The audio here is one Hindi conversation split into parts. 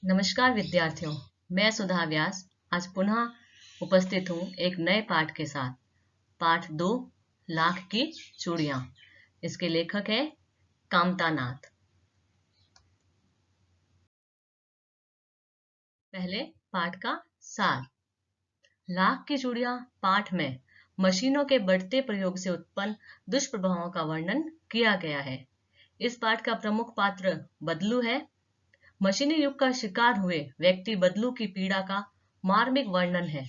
नमस्कार विद्यार्थियों, मैं सुधा व्यास आज पुनः उपस्थित हूँ एक नए पाठ के साथ। पाठ 2 लाख की चूड़ियां। इसके लेखक है कामता नाथ। पहले पाठ का सार। लाख की चूड़ियां पाठ में मशीनों के बढ़ते प्रयोग से उत्पन्न दुष्प्रभावों का वर्णन किया गया है। इस पाठ का प्रमुख पात्र बदलू है। मशीनी युग का शिकार हुए व्यक्ति बदलू की पीड़ा का मार्मिक वर्णन है।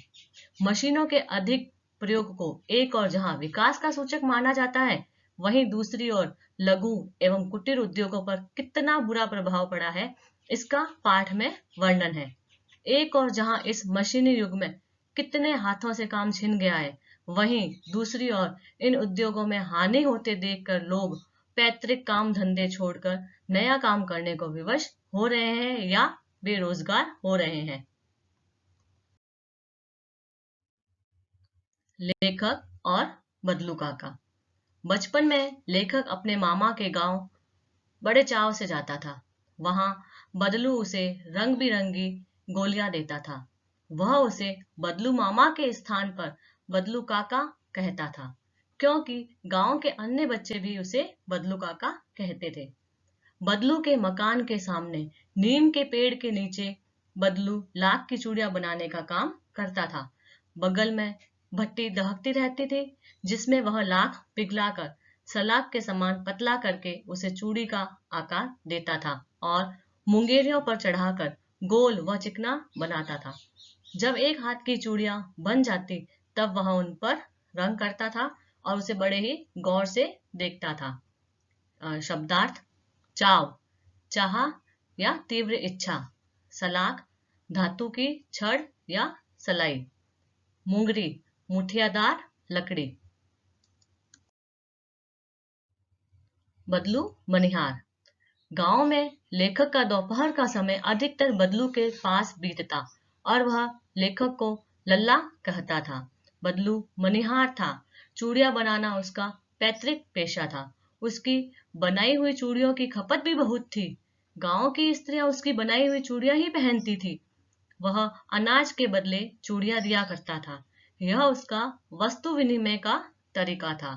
मशीनों के अधिक प्रयोग को एक और जहां विकास का सूचक माना जाता है, वहीं दूसरी ओर लघु एवं कुटीर उद्योगों पर कितना बुरा प्रभाव पड़ा है, इसका पाठ में वर्णन है। एक और जहां इस मशीनी युग में कितने हाथों से काम छिन गया है, वहीं दूसरी ओर इन उद्योगों में हानि होते देखकर लोग पैतृक काम धंधे छोड़कर नया काम करने को विवश हो रहे हैं या बेरोजगार हो रहे हैं। लेखक और बदलू काका। बचपन में लेखक अपने मामा के गांव बड़े चाव से जाता था। वहां बदलू उसे रंग बिरंगी गोलियां देता था। वह उसे बदलू मामा के स्थान पर बदलू काका कहता था, क्योंकि गांव के अन्य बच्चे भी उसे बदलू काका कहते थे। बदलू के मकान के सामने नीम के पेड़ के नीचे बदलू लाख की चूड़ियां बनाने का काम करता था। बगल में भट्टी दहकती रहती थी, जिसमें वह लाख पिघलाकर सलाख के समान पतला करके उसे चूड़ी का आकार देता था और मुंगेरियों पर चढ़ाकर गोल व चिकना बनाता था। जब एक हाथ की चूड़ियां बन जाती, तब वह उन पर रंग करता था और उसे बड़े ही गौर से देखता था। शब्दार्थ: चाव, चाह या तीव्र इच्छा। सलाख, धातु की छड़ या सलाई। मुंगरी, मुठियादार लकड़ी। बदलू मनिहार। गांव में लेखक का दोपहर का समय अधिकतर बदलू के पास बीतता और वह लेखक को लल्ला कहता था। बदलू मनिहार था। चूड़ियां बनाना उसका पैतृक पेशा था। उसकी बनाई हुई चूड़ियों की खपत भी बहुत थी। गांव की स्त्रियां उसकी बनाई हुई चूड़ियां ही पहनती थी। वह अनाज के बदले चूड़ियां दिया करता था। यह उसका वस्तु विनिमय का तरीका था।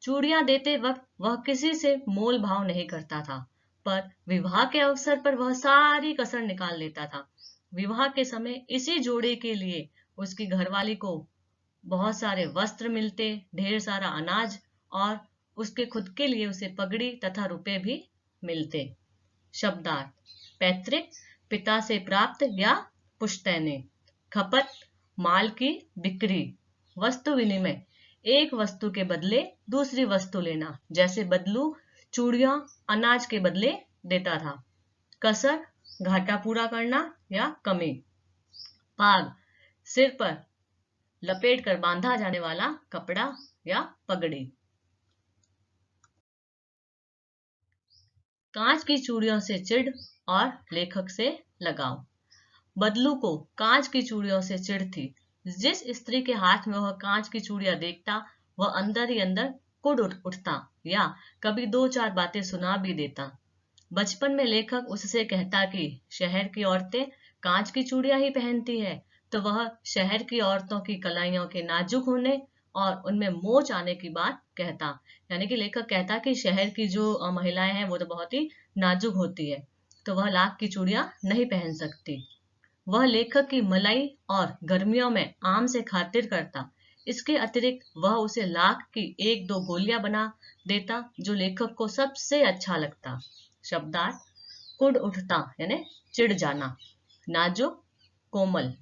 चूड़ियां देते वक्त वह किसी से मोल भाव नहीं करता था, पर विवाह के अवसर पर वह सारी कसर निकाल लेता था। विवाह के समय इसी जोड़े के लिए उसकी घरवाली को बहुत सारे वस्त्र मिलते, ढेर सारा अनाज और उसके खुद के लिए उसे पगड़ी तथा रुपए भी मिलते। शब्दार्थ: पैतृक, पिता से प्राप्त या पुश्तैनी। खपत, माल की बिक्री। वस्तु विनिमय, एक वस्तु के बदले दूसरी वस्तु लेना, जैसे बदलू चूड़ियां अनाज के बदले देता था। कसर, घाटा पूरा करना या कमी। पाग, सिर पर लपेट कर बांधा जाने वाला कपड़ा या पगड़ी। कांच की चूड़ियों से चिढ़ और लेखक से लगाव। बदलू को कांच की चूड़ियों से चिढ़ थी। जिस स्त्री के हाथ में वह कांच की चूड़ियां देखता, वह अंदर ही अंदर कुढ़ उठता या कभी दो चार बातें सुना भी देता। बचपन में लेखक उससे कहता कि शहर की औरतें कांच की चूड़ियां ही पहनती है, तो वह शहर की औरतों की कलाइयों के नाजुक होने और उनमें मोच आने की बात कहता। यानी कि लेखक कहता कि शहर की जो महिलाएं हैं वो तो बहुत ही नाजुक होती है, तो वह लाख की चूड़ियां नहीं पहन सकती। वह लेखक की मलाई और गर्मियों में आम से खातिर करता। इसके अतिरिक्त वह उसे लाख की एक दो गोलियां बना देता, जो लेखक को सबसे अच्छा लगता। शब्दार्थ: कुढ़ उठता यानी चिढ़ जाना। नाजुक, कोमल।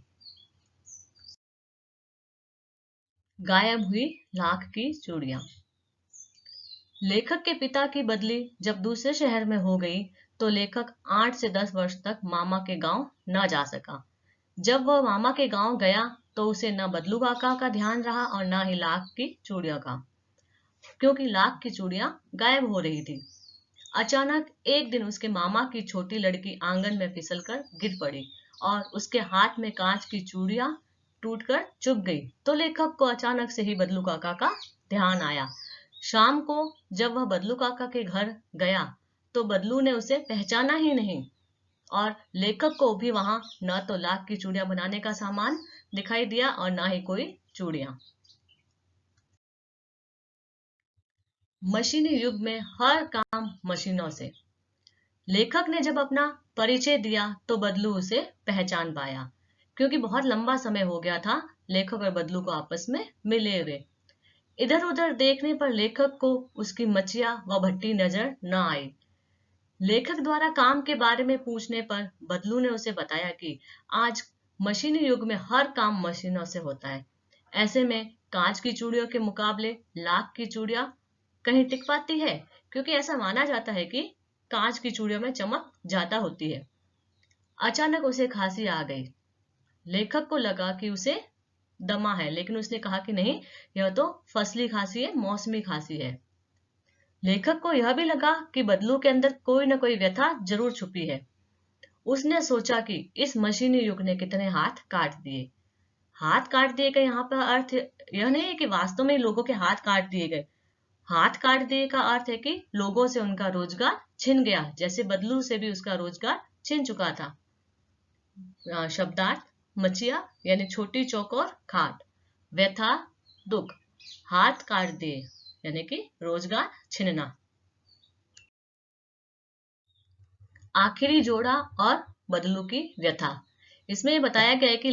गायब हुई लाख की चूड़ियां। लेखक के पिता की बदली जब दूसरे शहर में हो गई, तो लेखक 8 से 10 वर्ष तक मामा के गांव न जा सका। जब वह मामा के गांव गया, तो उसे न बदलू काका का ध्यान रहा और न ही लाख की चूड़ियों का, क्योंकि लाख की चूड़ियां गायब हो रही थी। अचानक एक दिन उसके मामा की छोटी लड़की आंगन में फिसलकर गिर पड़ी और उसके हाथ में कांच की चूड़ियां टूटकर चुभ गई। तो लेखक को अचानक से ही बदलू काका का ध्यान आया। शाम को जब वह बदलू काका के घर गया, तो बदलू ने उसे पहचाना ही नहीं। और लेखक को भी वहां न तो लाख की चूड़ियां बनाने का सामान दिखाई दिया और ना ही कोई चूड़ियां। मशीनी युग में हर काम मशीनों से। लेखक ने जब अपना परिचय दिया तो बदलू उसे पहचान पाया, क्योंकि बहुत लंबा समय हो गया था लेखक और बदलू को आपस में मिले हुए। इधर उधर देखने पर लेखक को उसकी मचिया व भट्टी नजर न आई। लेखक द्वारा काम के बारे में पूछने पर बदलू ने उसे बताया कि आज मशीनी युग में हर काम मशीनों से होता है। ऐसे में कांच की चूड़ियों के मुकाबले लाख की चूड़ियां कहीं टिक पाती है, क्योंकि ऐसा माना जाता है कि कांच की चूड़ियों में चमक ज्यादा होती है। अचानक उसे खांसी आ गई। लेखक को लगा कि उसे दमा है, लेकिन उसने कहा कि नहीं, यह तो फसली खांसी है, मौसमी खांसी है। लेखक को यह भी लगा कि बदलू के अंदर कोई ना कोई व्यथा जरूर छुपी है। उसने सोचा कि इस मशीनी युग ने कितने हाथ काट दिए। हाथ काट दिए का यहाँ पर अर्थ यह नहीं है कि वास्तव में लोगों के हाथ काट दिए गए। हाथ काट दिए का अर्थ है कि लोगों से उनका रोजगार छिन गया, जैसे बदलू से भी उसका रोजगार छिन चुका था। शब्दार्थ मचिया यानी छोटी चौकोर खाट, व्यथा दुख, हाथ काट दिए यानी कि रोजगार छिनना। आखिरी जोड़ा और बदलू की व्यथा। इसमें यह बताया गया है कि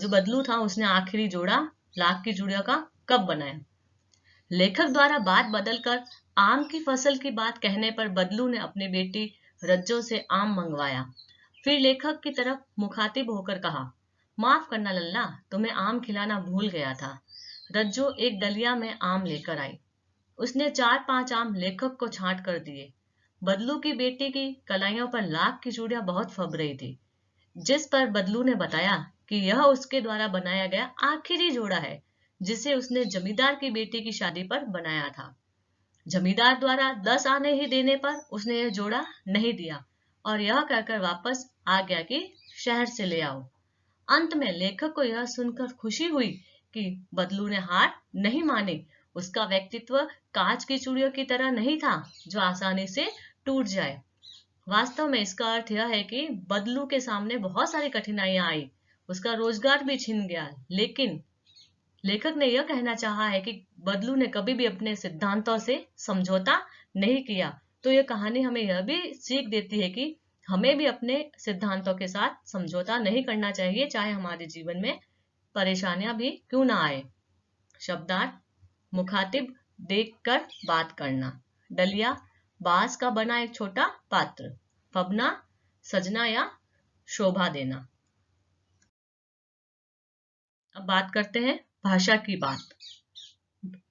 जो बदलू था उसने आखिरी जोड़ा लाख की चूड़ियों का कब बनाया। लेखक द्वारा बात बदलकर आम की फसल की बात कहने पर बदलू ने अपनी बेटी रज्जो से आम मंगवाया। फिर लेखक की तरफ मुखातिब होकर कहा, माफ करना लल्ला, तुम्हें आम खिलाना भूल गया था। रज्जो एक डलिया में आम लेकर आई। उसने 4-5 आम लेखक को छांट कर दिए। बदलू की बेटी की कलाइयों पर लाख की चूड़ियां बहुत फब रही थी, जिस पर बदलू ने बताया कि यह उसके द्वारा बनाया गया आखिरी जोड़ा है, जिसे उसने जमींदार की बेटी की शादी पर बनाया था। जमींदार द्वारा 10 आने ही देने पर उसने यह जोड़ा नहीं दिया और यह कहकर वापस आ गया कि शहर से ले आओ। अंत में लेखक को यह सुनकर खुशी हुई कि बदलू ने हार नहीं मानी। उसका व्यक्तित्व कांच की चूड़ियों की तरह नहीं था जो आसानी से टूट जाए। वास्तव में इसका अर्थ यह है कि बदलू के सामने बहुत सारी कठिनाइयां आई, उसका रोजगार भी छिन गया, लेकिन लेखक ने यह कहना चाहा है कि बदलू ने कभी भी अपने सिद्धांतों से समझौता नहीं किया। तो यह कहानी हमें यह भी सीख देती है कि हमें भी अपने सिद्धांतों के साथ समझौता नहीं करना चाहिए, चाहे हमारे जीवन में परेशानियां भी क्यों ना आए। शब्दार्थ मुखातिब देखकर बात करना। डलिया बांस का बना एक छोटा पात्र। फबना सजना या शोभा देना। अब बात करते हैं भाषा की बात।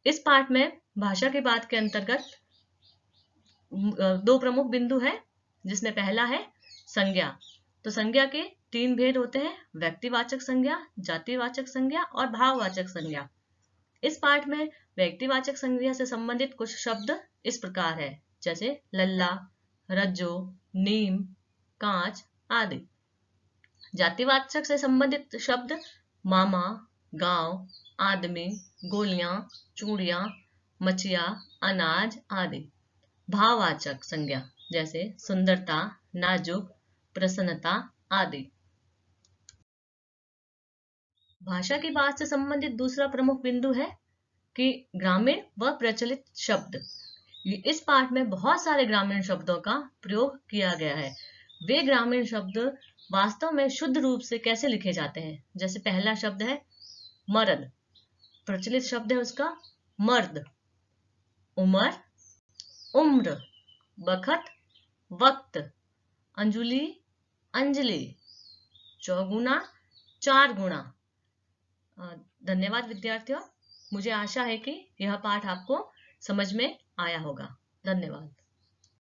इस पाठ में भाषा की बात के अंतर्गत दो प्रमुख बिंदु है, जिसमें पहला है संज्ञा। तो संज्ञा के 3 भेद होते हैं, व्यक्तिवाचक संज्ञा, जातिवाचक संज्ञा और भाववाचक संज्ञा। इस पाठ में व्यक्तिवाचक संज्ञा से संबंधित कुछ शब्द इस प्रकार है, जैसे लल्ला, रज्जो, नीम, कांच आदि। जातिवाचक से संबंधित शब्द मामा, गांव, आदमी, गोलियां, चूड़ियां, मचिया, अनाज आदि। भाववाचक संज्ञा जैसे सुंदरता, नाजुक, प्रसन्नता आदि। भाषा की बात से संबंधित दूसरा प्रमुख बिंदु है कि ग्रामीण व प्रचलित शब्द। इस पाठ में बहुत सारे ग्रामीण शब्दों का प्रयोग किया गया है। वे ग्रामीण शब्द वास्तव में शुद्ध रूप से कैसे लिखे जाते हैं, जैसे पहला शब्द है मर्द, प्रचलित शब्द है उसका मर्द। उमर, उम्र, बखत, वक्त, अंजुली, अंजलि, चौगुना, 4 गुना। धन्यवाद विद्यार्थियों। मुझे आशा है कि यह पाठ आपको समझ में आया होगा। धन्यवाद।